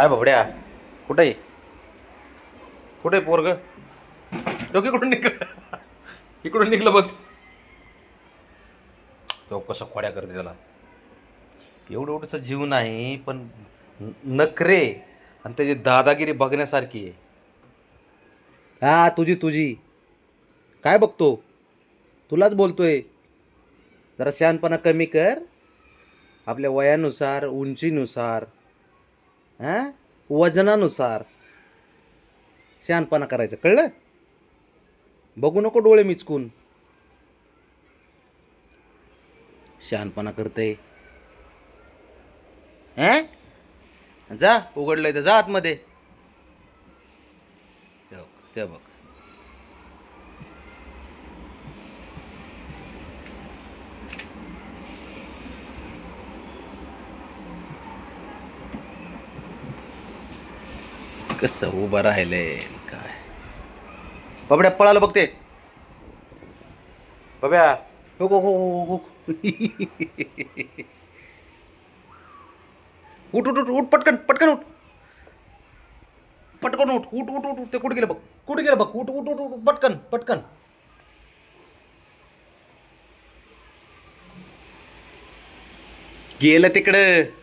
काय बाबड्या? कुठे आहे? कुठे आहे पोरग? तो इकडून निघलं. इकडून निघलं बघ. तो कसं खोड्या करते त्याला. एवढं एवढंच जीव नाही पण नखरे आणि त्याची दादागिरी बघण्यासारखी आहे. हा तुझी तुझी काय बघतो? तुलाच बोलतोय. जरा शहाणपणा कमी कर. आपल्या वयानुसार, उंचीनुसार, हां, वजनानुसार शहाणपणा करायचं, कळलं? बघू नको डोळे मिचकून. शहाणपणा करतंय. जा, उघडलंय तर जा आतमध्ये. ते बघ, ते बघ. कसं उभं राहिलंय काय. बाबड्या पळालं बघते. बाब्या हो हो हो हो हो. उठ उठ उठ उठ पटकन पटकन उठ. पटकन उठ उठ उठ उठ. ते कुठे गेलं बघ. कुठे गेलं बघ. उठ उठ उठ उठ पटकन पटकन. गेलं तिकडं.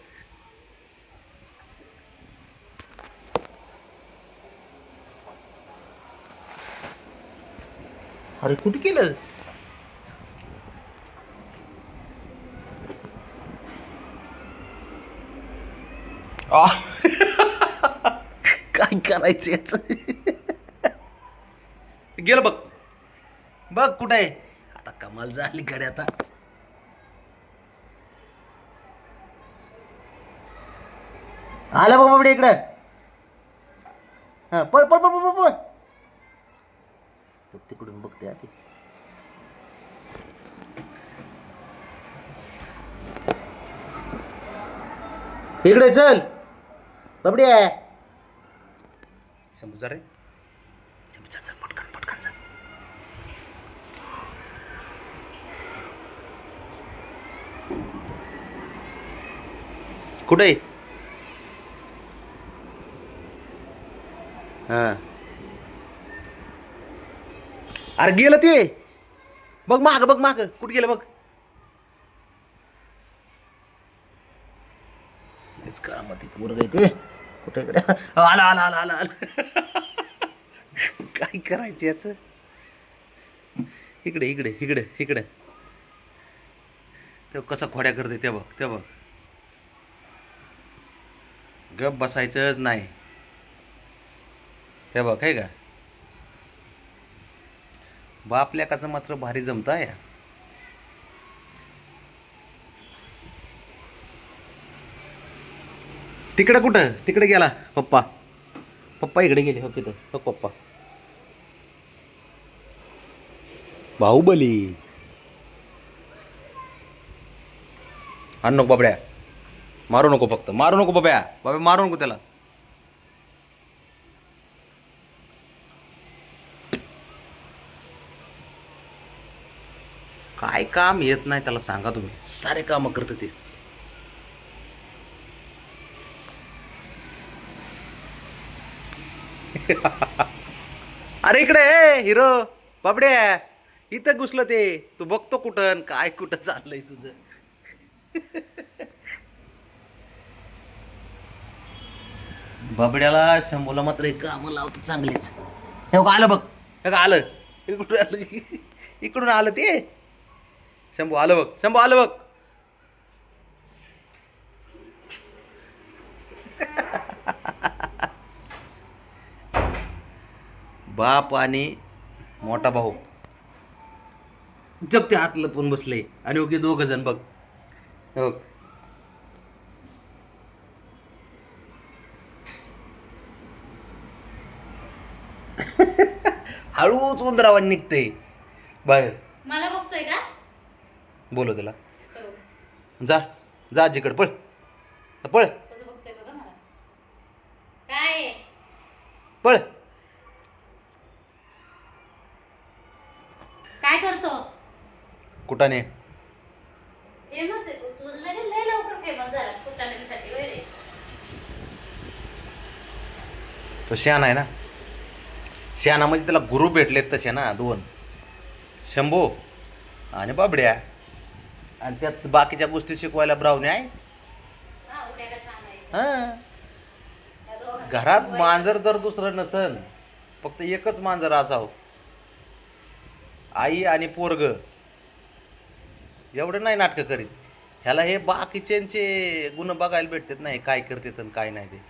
अरे कुठे गेलं? आ. काय करायचं याच? गेलं बघ. बघ कुठे आहे आता. कमाल झाली कडे आता. आला बाबा बडे इकडं. हा पळ पळ पळ पळ पळ. तिकडून बघते आधी. इकडे चल बाबड्या. शंभू जा रे. शंभू चल चल पटकन पटकन चल. कुठे? हा अरे गेलं ते. बघ माग बघ माग कुठे गेलं बघ. हेच का मध्ये पोरग आहे ते. कुठे इकडे आला आला आला आला आला. काय करायचं याच. इकडे इकडे इकडे इकडे. ते कसं खोड्या करते ते बघ ते बघ. गप बसायचंच नाही. ते बघ आहे का. बाप लेकाचं मात्र भारी जमत आहे. तिकडे कुठं. तिकडे गेला पप्पा. पप्पा इकडे गेले. हो तिथं हो पप्पा. बाहुबली. आण नको बाबड्या. मारू नको फक्त. मारू नको बाब्या. बाब्या मारू नको त्याला. काय काम येत नाही त्याला सांगा तुम्ही. सारे काम करत ते. अरे इकडे हिरो बाबड्या. इथं घुसलं ते. तू बघतो कुठं काय कुठं चाललंय तुझं. बाबड्याला शंभूला मात्र एक काम लावतो चांगलेच. हे बघ आलं बघ. हे का आलं. इकडून आलं. इकडून आलं ते. शंभू आलं बघ. शंभू आलं बघ. बाप आणि मोठा भाऊ जग ते हात लपून बसले. आणि ओके दोघ जण बघ. हो हळूच उंदरावान निघते बाहेर. मला बघतोय का? बोलो त्याला. हो. जा जा आजीकडे पळ पळ कसं बघतोय बघा मला. काय आहे? पळ. काय करतो? कुठाने. फेमस आहे तू. तुझं लगेच लय लवकर फेमस झाला कुटाण्यासाठी वगैरे. तो शहाणा आहे ना. शहाणा म्हणजे त्याला गुरु भेटलेत तसे ना 2, शंभू आणि बाबड्या. आणि त्याच बाकीच्या गोष्टी शिकवायला ब्राऊनी आहेच. हा, उद्या कशा आणायचं? हां, त्या दोघांना घरात शिकवायचं. मांजर जर दुसरं नसन, फक्त एकच मांजर असावं, आई आणि पोरग, एवढं नाही नाटकं करीत. ह्याला हे बाकीच्यांचे गुण बघायला भेटतात नाही, काय करतात आणि काय नाही ते.